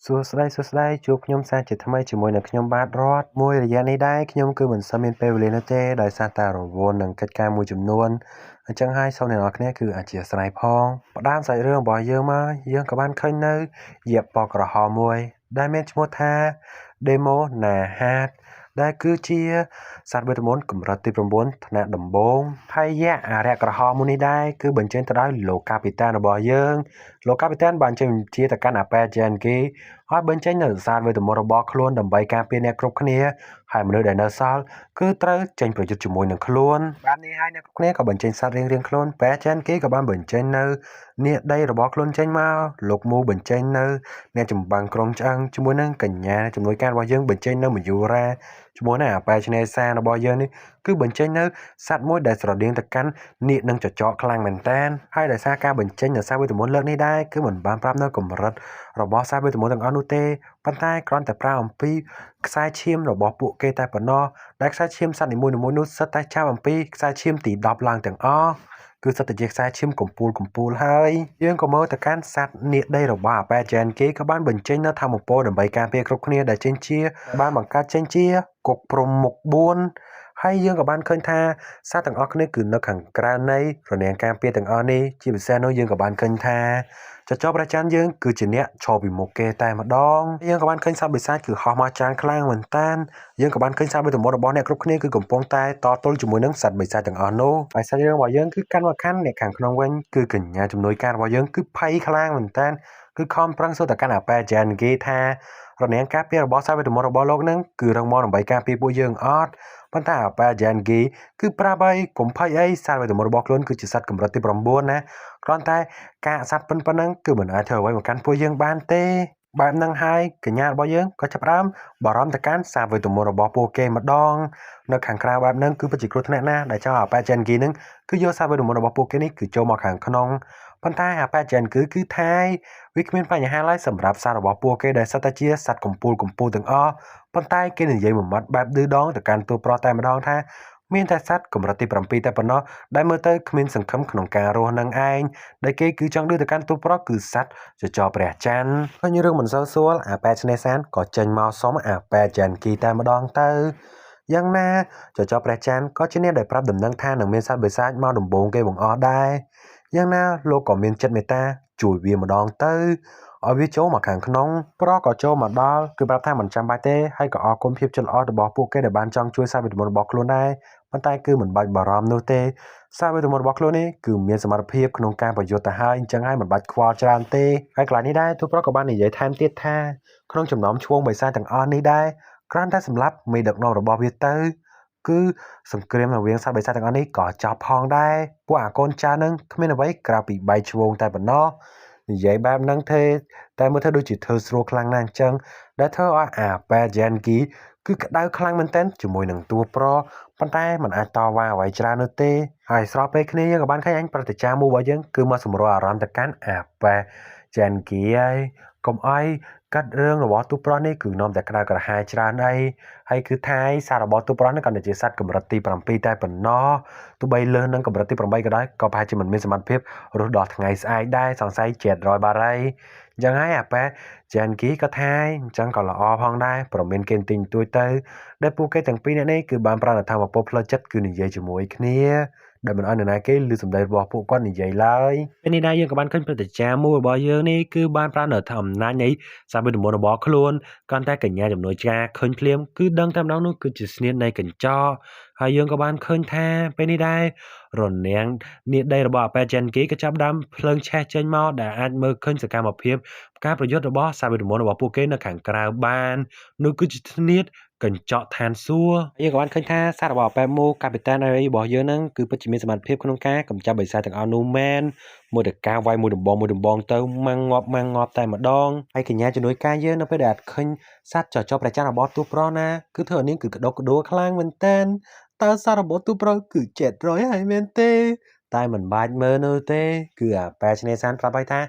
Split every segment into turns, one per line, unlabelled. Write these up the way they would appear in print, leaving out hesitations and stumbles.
សួស្តីជួបខ្ញុំសាជាថ្មីជាមួយនឹងខ្ញុំបាទរតមួយរយៈនេះដែរខ្ញុំគឺមិនសូវមានពេលវេលានោះទេដោយសារតែរវល់នឹងកិច្ចការមួយចំនួនអញ្ចឹងហើយសូមអ្នកនរគ្នាគឺអធិស្ឋានផងផ្ដើមសាច់រឿងរបស់យើងមកយើងក៏បានឃើញនៅយក្សពណ៌ក្រហមមួយដែលមានឈ្មោះថា Demo Nahat ដែលគឺជាសត្វវេទមន្តកម្រិតទី9ថ្នាក់ដំបូងហើយយក្សអារក្សក្រហមមួយនេះដែរគឺបញ្ចេញទៅដោយលោកកាពីតានរបស់យើងលោកកាពីតានបានចេញបញ្ជាទៅកាន់អាប៉ែជែនគីឲ្យបញ្ចេញនូវសារវេទមន្តរបស់ខ្លួនដើម្បីការពារអ្នកគ្រប់គ្នាហើយមនុស្សដែលនៅសល់គឺត្រូវចេញប្រយុទ្ធជាមួយនឹងខ្លួនបាទនេះហើយអ្នកគ្រប់គ្នាក៏បញ្ចេញសត្វរៀងៗខ្លួនប៉ែជែនគីក៏បានបញ្ចេញនៅនាគដីរបស់ខ្លួនចេញមកលោកមូបញ្ចេញនៅអ្នកចម្បាំងក្រុមឆ្អឹងជាមួយនឹងកញ្ញាជំនួយការរបស់យើងបញ្ចេញនៅមយូរ៉ាជាមួយនឹងអាប៉ែឆ្នេរសារបស់យើងនេះគឺបញ្ចេញនៅសត្វមួយដែលស្រដៀងទៅកាន់នាគនឹងចចកខ្លាំងមែនតើហើយដោយសារការបញ្ចេញនៅសារវេទមន្តលើកនេះដែរគឺមិនបានប្រាប់នៅកម្រិតរបស់សារវេទមន្តទាំងអស់នោះទេប៉ុន្តែគ្រាន់តែប្រើអំពីខ្សែឈាមរបស់ពួកគេតែប៉ុណ្ណោះដែលខ្សែឈាមសត្វនីមួយៗនោះសិតតែចាប់អំពីខ្សែឈាមទី10ឡើងទាំងអស់គឺសិតតែជាខ្សែឈាមកំពូលហើយយើងក៏មើលទៅកាន់សត្វនាគដីរបស់អាប៉ែជែនគេក៏បានបញ្ចេញនៅធម្មពលដើម្បីការពារគ្រប់គ្នាដែលចេញជាបានបង្កើតចេញជាគុកព្រំមុខ4ហើយយើងក៏បានឃើញថាសត្វទាំងអស់គ្នាគឺនៅខាងក្រៅនៃរនាំងការពារទាំងអស់នេះជាពិសេសនោះយើងក៏បានឃើញថាចចព្រះច័ន្ទយើងគឺជាអ្នកឈរពីមុខគេតែម្ដងយើងក៏បានឃើញសត្វបិសាចគឺហោះមកច្រើនខ្លាំងមែនតើយើងក៏បានឃើញសត្វវេទមន្តរបស់អ្នកគ្រប់គ្នាគឺកំពុងតែតទល់ជាមួយនឹងសត្វបិសាចទាំងអស់នោះហើយសាច់រឿងរបស់យើងគឺកាន់មកខាន់អ្នកខាងក្នុងវិញគឺកញ្ញាជំនួយការរបស់យើងគឺភ័យខ្លាំងមែនតើគឺខំប្រឹងសួរទៅកាន់អាប៉ែជែនគេថារនាំងការពាររបស់សត្វវេទមន្តរបស់លោកនឹងគឺរឹងមាំដើម្បីការពារពួកយើងអត់ប៉ុន្តែអាប៉ែជែនគីគឺប្រាប់ឲ្យកុំភ័យអីសត្វវេទមន្តរបស់ខ្លួនគឺជាសត្វកម្រិតទី9ណាគ្រាន់តែការសត្វប៉ុណ្ណឹងគឺមិនអាចធ្វើអ្វីមកកាន់ពួកយើងបានទេបែបហ្នឹងហើយកញ្ញារបស់យើងក៏ចាប់ផ្ដើមបារម្ភទៅកាន់សារវេទមន្តរបស់ពួកគេម្ដងនៅខាងក្រៅបែបហ្នឹងគឺពិតជាគ្រោះថ្នាក់ណាស់ដែលចៅអាប៉ែជែនគីហ្នឹងគឺយកសារវេទមន្តរបស់ពួកគេនេះគឺចូលមកខាងក្នុងប៉ុន្តែអាប៉ែជែនគឺថាយវាគ្មានបញ្ហាឡើយសម្រាប់សាររបស់ពួកគេដែលសិតតែជាសត្វកំពូលទាំងអស់ប៉ុន្តែគេនិយាយមួយម៉ាត់បែបឌឺដងទៅកាន់ទូប្រុសតែម្ដងថាមានតែសត្វកម្រិតទី7តែប៉ុណ្ណោះដែលមើលទៅគ្មានសង្ឃឹមក្នុងការរស់នឹងឯងដែលគេគឺចង់ឌឺទៅកាន់ទូប្រុសគឺសត្វចចព្រះច័ន្ទហើយរឿងមិនសូវស្រួលអាប៉ែឆ្នេរសានក៏ចេញមកសុំអាប៉ែច័ន្ទគីតែម្ដងទៅយ៉ាងណាចចព្រះច័ន្ទក៏ជាអ្នកដែលប្រាប់ដំណឹងថានឹងមានសត្វបិសាចមកដំបងគេបង្អស់ដែរយ៉ាងណាលោកក៏មានចិត្តមេត្តាជួយវាម្ដងទៅឲ្យវាចូលមកខាងក្នុងប្រក៏ចូលមកដល់គឺប្រាប់ថាមិនចាំបាច់ទេហើយក៏អរគុណភាពចិត្តល្អរបស់ពួកគេដែលបានចង់ជួយសារវេទមន្តរបស់ខ្លួនដែរប៉ុន្តែគឺមិនបាច់បារម្ភនោះទេសារវេទមន្តរបស់ខ្លួននេះគឺមានសមត្ថភាពក្នុងការប្រយុទ្ធទៅហើយអញ្ចឹងហើយមិនបាច់ខ្វល់ច្រើនទេហើយកន្លែងនេះដែរទូប្រុសក៏បាននិយាយថែមទៀតថាក្នុងចំណោមឈ្មោះបិសាចទាំងអស់នេះដែរគ្រាន់តែសម្រាប់មេដឹកនាំរបស់វាទៅគឺសង្គ្រាមរវាងសត្វបិសាចទាំងអស់នេះក៏ចប់ផងដែរពួកអាកូនចៅនឹងគ្មានអ្វីក្រៅពីបែកឈ្វងតែប៉ុណ្ណោះនិយាយបែបហ្នឹងទេតែមើលទៅដូចជាធ្វើស្រួលខ្លាំងណាស់អញ្ចឹងដែលធ្វើឲ្យអាប៉ែជែនគីគឺក្តៅខ្លាំងមែនទែនជាមួយនឹងតួប្រប៉ុន្តែมันអាចតវ៉ាអ្វីច្រើននោះទេហើយស្របពេលគ្នាយើងក៏បានឃើញអញប្រតិចាមួយរបស់យើងគឺមកសម្រួលអារម្មណ៍ទៅកាន់អាប៉ែជែនគីហើយកុំអោយកាត់រឿងរបស់ទូប្រុសនេះគឺនាំតែក្តៅក្រហាយច្រើនអីហើយគឺថាយសាររបស់ទូប្រុសនេះក៏ជាសត្វកម្រិតទី7តែប៉ុណ្ណោះទោះបីលើសនឹងកម្រិតទី8ក៏ដោយក៏ប្រហែលជាមិនមានសមត្ថភាពរស់ដល់ថ្ងៃស្អែកដែរសង្ស័យ700បារីអញ្ចឹងហើយអាប៉ែជែនគីក៏ថាយអញ្ចឹងក៏ល្អផងដែរប្រមានគេទិញទួយទៅដែលពួកគេទាំងពីរនាក់នេះគឺបានប្រើនៅធម្មពលផ្លូវចិត្តគឺនិយាយជាមួយគ្នាដែលមិនអោយនរណាគេឮសម្ដីរបស់ពួកគាត់និយាយឡើយពេលនេះដែរយើងក៏បានឃើញព្រឹត្តិការណ៍មួយរបស់យើងនេះគឺបានប្រើនៅអំណាចនៃសារវេទមន្តរបស់ខ្លួនគ្រាន់តែកញ្ញាជំនួយការឃើញភ្លាមគឺដឹងតែម្ដងនោះគឺជាស្នៀតនៃកញ្ចក់ហើយយើងក៏បានឃើញថាពេលនេះដែររនាំងនាគដីរបស់អាប៉ែជែនគីក៏ចាប់ផ្ដើមភ្លើងឆេះចេញមកដែលអាចមើលឃើញសកម្មភាពការប្រយុទ្ធរបស់សារវេទមន្តរបស់ពួកគេនៅខាងក្រៅបាននោះគឺជាស្នៀតកញ្ចក់ឋានសួគ៌យើងក៏បានឃើញថាសាររបស់អាប៉ែមូកាពីតានអីរបស់យើងហ្នឹងគឺពិតជាមានសមត្ថភាពក្នុងការកម្ចាត់បិសាចទាំងអស់នោះមែនមួយតកាវាយមួយដំបងទៅម៉ាំងងាប់តែម្ដងហើយកញ្ញាជំនួយការយើងនៅពេលដែលឃើញសត្វចចប្រចាំរបស់ទូប្រុសណាគឺធ្វើឲ្យនាងគឺក្តុកក្តួលខ្លាំងមែនតើតើសាររបស់ទូប្រុសគឺ700ហើយមែនទេតែមិនបាច់មើលនោះទេគឺអាប៉ែឆ្នេរសានប្រាប់ឲ្យថា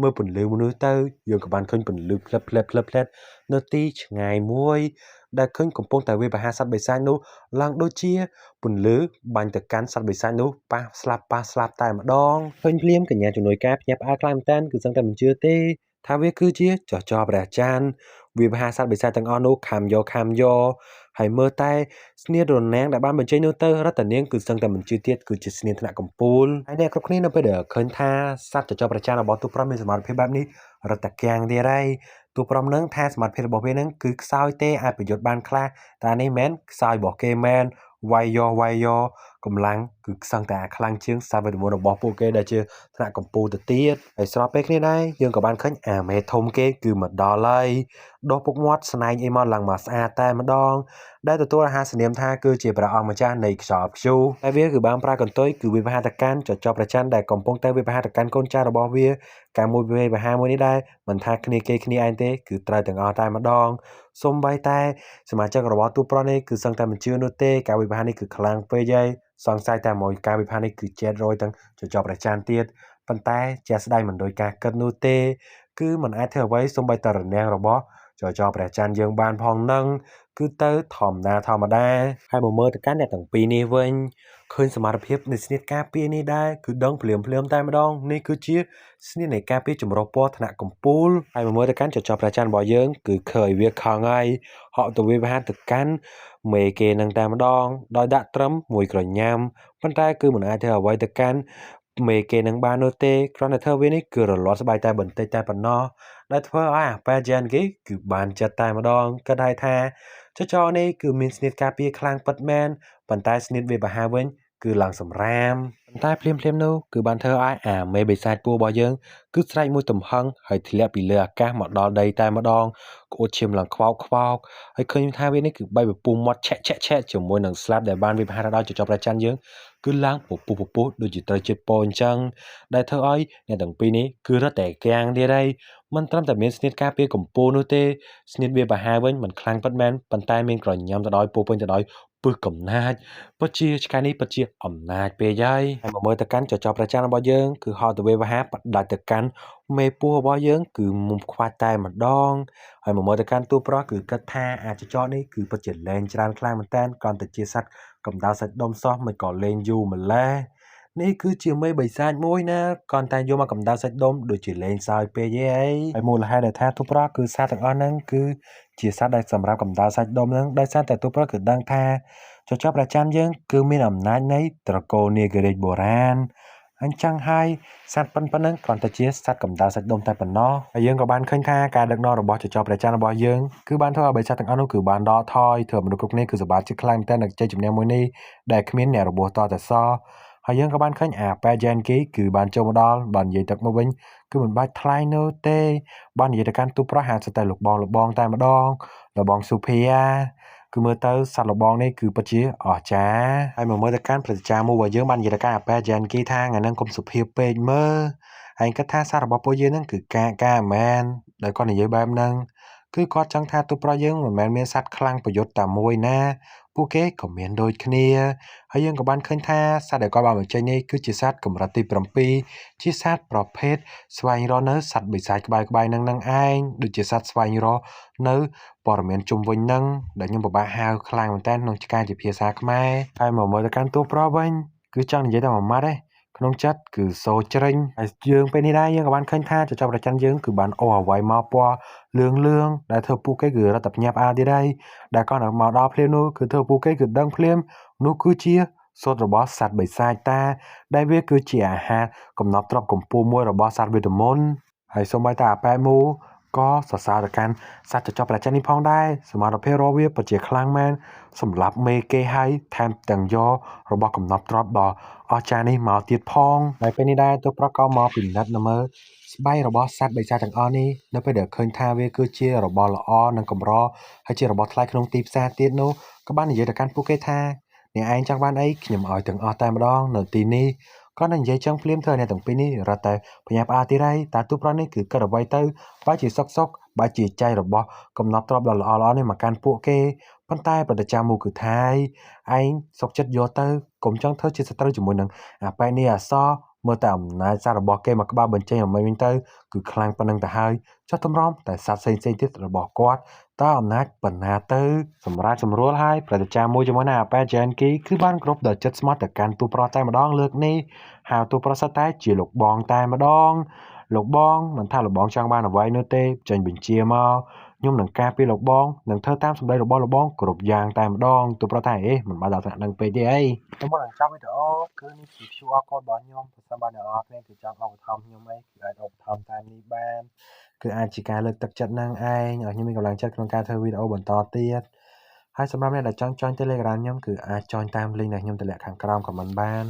មើលពន្លឺមនុស្សទៅយើងក៏បានឃើញពន្លឺផ្លិតនៅទីឆ្ងាយមួយដែលឃើញកំពុងតែវាយប្រហារសត្វបិសាចនោះឡើងដូចជាពន្លឺបាញ់ទៅកាន់សត្វបិសាចនោះប៉ះស្លាប់តែម្ដងឃើញភ្លាមកញ្ញាជំនួយការភ្ញាក់ផ្អើលខ្លាំងមែនតើគឺសឹងតែមិនជឿទេ ថាវាគឺជាចចព្រះច័ន្ទវាមហាសត្វបិសាចទាំងអស់នោះខំយកហើយមើលតែស្នៀតរនាំងដែលបានបញ្ចេញនោះទៅរតនាងគឺសឹងតែមិនជឿទៀតគឺជាស្នៀតថ្នាក់កំពូលហើយអ្នកគ្រប់គ្នានៅពេលដែលឃើញថាសត្វចចព្រះច័ន្ទរបស់ទូប្រមមានសមត្ថភាពបែបនេះរត់តែគាំងទៀតហើយទូប្រមនឹងថាសមត្ថភាពរបស់វានឹងគឺខ្សោយទេអាចប្រយុទ្ធបានខ្លះតែនេះមែនខ្សោយរបស់គេមែនវាយយកកម្លាំងគឺសឹងតែខ្លាំងជាងសត្វវេទមន្តរបស់ពួកគេដែលជាថ្នាក់កំពូលទៅទៀតហើយស្របពេលគ្នាដែរយើងក៏បានឃើញអាមេធំគេគឺមកដល់ហើយដោះពុកមាត់ស្នែងអីមកឡើងមកស្អាតតែម្ដងដែលទទួលអាហារសនាមថាគឺជាព្រះអង្គម្ចាស់នៃខ្យល់ព្យុះហើយវាគឺបានប្រើកន្ទុយគឺវាប្រហារទៅកាន់ចចព្រះច័ន្ទដែលកំពុងតែវាប្រហារទៅកាន់កូនចៅរបស់វាការមួយវាប្រហារមួយនេះដែរមិនថាគ្នាគេគ្នាឯងទេគឺត្រូវទាំងអស់តែម្ដងសូម្បីតែសមាជិករបស់ទូប្រុសនេះគឺសឹងតែមិនជឿនោះទេការវិភាគនេះគឺខ្លាំងពេកហើយសង្ស័យតែមួយការវិភាគនេះគឺជេតរយទាំងចចព្រះច័ន្ទទៀតប៉ុន្តែជាក់ស្ដែងមិនដោយការគិតនោះទេគឺមិនអាចធ្វើអ្វីសូម្បីតែរនាំងរបស់ចចព្រះច័ន្ទយើងបានផងនឹងគឺទៅធម្មតាហើយមកមើលទៅកាន់អ្នកទាំងពីរនេះវិញឃើញសមត្ថភាពនៃស្នៀតការពារនេះដែរគឺដឹងភ្លាមតែម្ដងនេះគឺជាស្នៀតនៃការពារចម្រុះពណ៌ថ្នាក់កំពូលហើយមកមើលទៅកាន់ចចព្រះច័ន្ទរបស់យើងគឺឃើញវាខឹងហើយហក់ទៅវាប្រហារទៅកាន់មេគេនឹងតែម្ដងដោយដាក់ត្រឹមមួយក្រញាំប៉ុន្តែគឺមិនអាចធ្វើអ្វីទៅកាន់មេគេនឹងបាននោះទេគ្រាន់តែធ្វើវានេះគឺរលាត់ស្បែកតែបន្តិចតែប៉ុណ្ណោះដែលធ្វើឲ្យអាប៉ែយ៉ែនគេគឺបានចិត្តតែម្ដងគិតឲ្យថាចចនេះគឺមានស្នៀតការពារខ្លាំងពិតមែនប៉ុន្តែស្នៀតវាបហាវិញគឺឡើងសម្រាមប៉ុន្តែភ្លាមនោះគឺបានធ្វើឲ្យអាមេបិសាចពូរបស់យើងគឺស្រែកមួយទំហឹងហើយធ្លាក់ពីលើអាកាសមកដល់ដីតែម្ដងក្អួតឈាមឡើងខ្វោកហើយឃើញថាវានេះគឺបីពពុះមាត់ឆែកជាមួយនឹងស្លាប់ដែលបានវាបហាដល់ចចព្រះច័ន្ទយើងគឺឡើងពពុះដូចជាត្រូវជាតិពោអញ្ចឹងដែលធ្វើឲ្យអ្នកទាំងពីរនេះគឺរត់តែគាំងទៀតហើយមិនត្រឹមតែមានស្នៀតការពារកម្ពូលនោះទេស្នៀតវាបហាវិញមិនខ្លាំងពិតមែនប៉ុន្តែមានក្រញាំទៅដោយពោពេញទៅដោយពឹសកំណាចពិតជាឆ្កែនេះពិតជាអំណាចពេកហើយមកមើលទៅកាន់ចចព្រះច័ន្ទរបស់យើងគឺហត់ទៅវាបហាផ្ដាច់ទៅកាន់មេពោះរបស់យើងគឺមុំខ្វាច់តែម្ដងហើយមកមើលទៅកាន់ទូប្រុសគឺគិតថាអាចចនេះគឺពិតជាលែងច្រើនខ្លាំងមែនតើគ្រាន់តែជាសត្វកម្ដៅសាច់ដុំសោះមិនក៏លេងយូរម្ល៉េះនេះគឺជាមេបិសាចមួយណាគ្រាន់តែយកមកកម្ដៅសាច់ដុំដូចជាលេងសើចពេកហើយមូលហេតុដែលថាទូប្រុសគឺសត្វទាំងអស់ហ្នឹងគឺជាសត្វដែលសម្រាប់កម្ដៅសាច់ដុំហ្នឹងដោយសារតែទូប្រុសគឺដឹងថាចចព្រះច័ន្ទយើងគឺមានអំណាចនៃត្រកូលនាគរាជបុរាណអញ្ចឹងហើយសត្វប៉ុណ្ណឹងគ្រាន់តែជាសត្វកម្ដៅសាច់ដុំតែប៉ុណ្ណោះហើយយើងក៏បានឃើញថាការដឹកនាំរបស់ចចព្រះច័ន្ទរបស់យើងគឺបានធ្វើឲ្យបិសាចទាំងអស់នោះគឺបានដកថយធ្វើមនុស្សគ្រប់គ្នាគឺសប្បាយចិត្តខ្លាំងតែនឹងជ័យជំនះមួយនេះដែលគ្មានអ្នករបួសតតែសោះហើយយើងក៏បានឃើញអាប៉ែយ៉ែនគីគឺបានចូលមកដល់បាននិយាយទឹកមកវិញគឺមិនបាច់ថ្លៃនោះទេបាននិយាយទៅកាន់ទូប្រុសហាក់តែលោកបងតែម្ដងលោកបងសុភាគឺមើលទៅសត្វលបងនេះគឺពិតជាអស្ចារ្យហើយមកមើលទៅកាន់ព្រឹត្តិការណ៍មួយរបស់យើងបាននិយាយទៅកាន់អាប៉ែយ៉ែនគីថាថ្ងៃហ្នឹងកុំសុភាពពេកមើលហើយគាត់ថាសាររបស់ពួកយើងហ្នឹងគឺការមែនដែលគាត់និយាយបែបហ្នឹងគឺគាត់ចង់ថាទូប្រុសយើងមិនមែនមានសត្វខ្លាំងប្រយុទ្ធតែមួយណាពួកគេក៏មានដូចគ្នាហើយយើងក៏បានឃើញថាសត្វដែលគាត់បានបញ្ចេញនេះគឺជាសត្វកម្រិតទី7ជាសត្វប្រភេទស្វែងរកនៅសត្វបិសាចក្បែរនឹងឯងដូចជាសត្វស្វែងរកនៅព័ត៌មានជុំវិញនឹងដែលខ្ញុំពិបាកហៅខ្លាំងមែនតើក្នុងឆ្កែជាភាសាខ្មែរហើយមកមើលទៅកាន់ទូប្រុសវិញគឺចង់និយាយតែមួយម៉ាត់ទេក្នុងចិត្តគឺសូជ្រិញហើយយើងពេលនេះដែរយើងក៏បានឃើញថាចចប្រច័ន្ទយើងគឺបានអូសអ្វីមកពណ៌លឿងដែលធ្វើពួកគេគឺរត់តែភ្ញាក់ផ្អើលទៀតហើយដែលគាត់មកដល់ភ្លាមនោះគឺធ្វើពួកគេគឺដឹងភ្លាមនោះគឺជាសុទ្ធរបស់សត្វបិសាចតាដែលវាគឺជាអាហារកំណប់ទ្របកម្ពូលមួយរបស់សត្វវេទមន្តហើយសូម្បីតែអាប៉ែមូក៏សរសើរទៅកាន់សត្វចចប្រច័ន្ទនេះផងដែរសមត្ថភាពរបស់វាពិតជាខ្លាំងមែនសម្រាប់មេគេហើយថែមទាំងយករបស់កំណប់ទ្របដ៏អស្ចារ្យនេះមកទៀតផងហើយពេលនេះដែរទូប្រុសក៏មកពិនិត្យមើលស្បែករបស់សត្វបិសាចទាំងអស់នេះនៅពេលដែលឃើញថាវាគឺជារបស់ល្អនិងកម្រហើយជារបស់ថ្លៃក្នុងទីផ្សារទៀតនោះក៏បាននិយាយទៅកាន់ពួកគេថាអ្នកឯងចង់បានអីខ្ញុំឲ្យទាំងអស់តែម្ដងនៅទីនេះគាត់នឹងនិយាយចឹងភ្លាមធ្វើឲ្យអ្នកទាំងពីរនេះរត់តែបញ្ញាផ្អើលទៀតហើយតែទូប្រុសនេះគឺគិតអ្វីទៅបើជាសុកបើជាចៃរបស់កំណប់ទ្របដ៏ល្អនេះមកកាន់ពួកគេប៉ុន្តែប្រតិចាំមូគឺថាឯងសុកចិត្តយកទៅកុំចង់ធ្វើជាសត្រូវជាមួយនឹងអាប៉ែនេះអសមើលតែអំណាចសាររបស់គេមកក្បាលបញ្ចេញឲ្យវិញទៅគឺខ្លាំងប៉ុណ្្នឹងទៅហើយចុះតម្រាំតែសត្វផ្សេងទៀតរបស់គាត់តើអំណាចប៉ុណ្ណាទៅសម្រាប់សម្រួលឲ្យប្រតិចាំមួយជាមួយនឹងអាប៉ែយ៉ែនគីគឺបានគ្រប់ដល់ចិត្តស្មោះទៅកាន់ទូប្រុសតែម្ដងលើកនេះហៅទូប្រុសតែជាលោកបងតែម្ដង លោកបងមិនថាលោកបងចង់បានអ្វីនោះទេចេញបញ្ជាមកខ្ញុំនឹងការពារលោកបងនឹងធ្វើតាមសម្ដីរបស់លោកបងគ្រប់យ៉ាងតែម្ដងទោះប្រតែមិនបានដល់ថ្នាក់នឹងពេកទេអីតែមុននឹងចប់វីដេអូគឺនេះជា QR code របស់ខ្ញុំប្រសិនបើអ្នកនរគ្នាគឺចង់ឧបត្ថម្ភខ្ញុំអីគឺអាចឧបត្ថម្ភតាមនេះបានគឺអាចជាការលើកទឹកចិត្តនឹងឯងឲ្យខ្ញុំមានកម្លាំងចិត្តក្នុងការធ្វើវីដេអូបន្តទៀតហើយសម្រាប់អ្នកដែលចង់ join Telegram ខ្ញុំគឺអាច join តាម link ដែលខ្ញុំតម្លាក់ខាងក្រោម comment បាន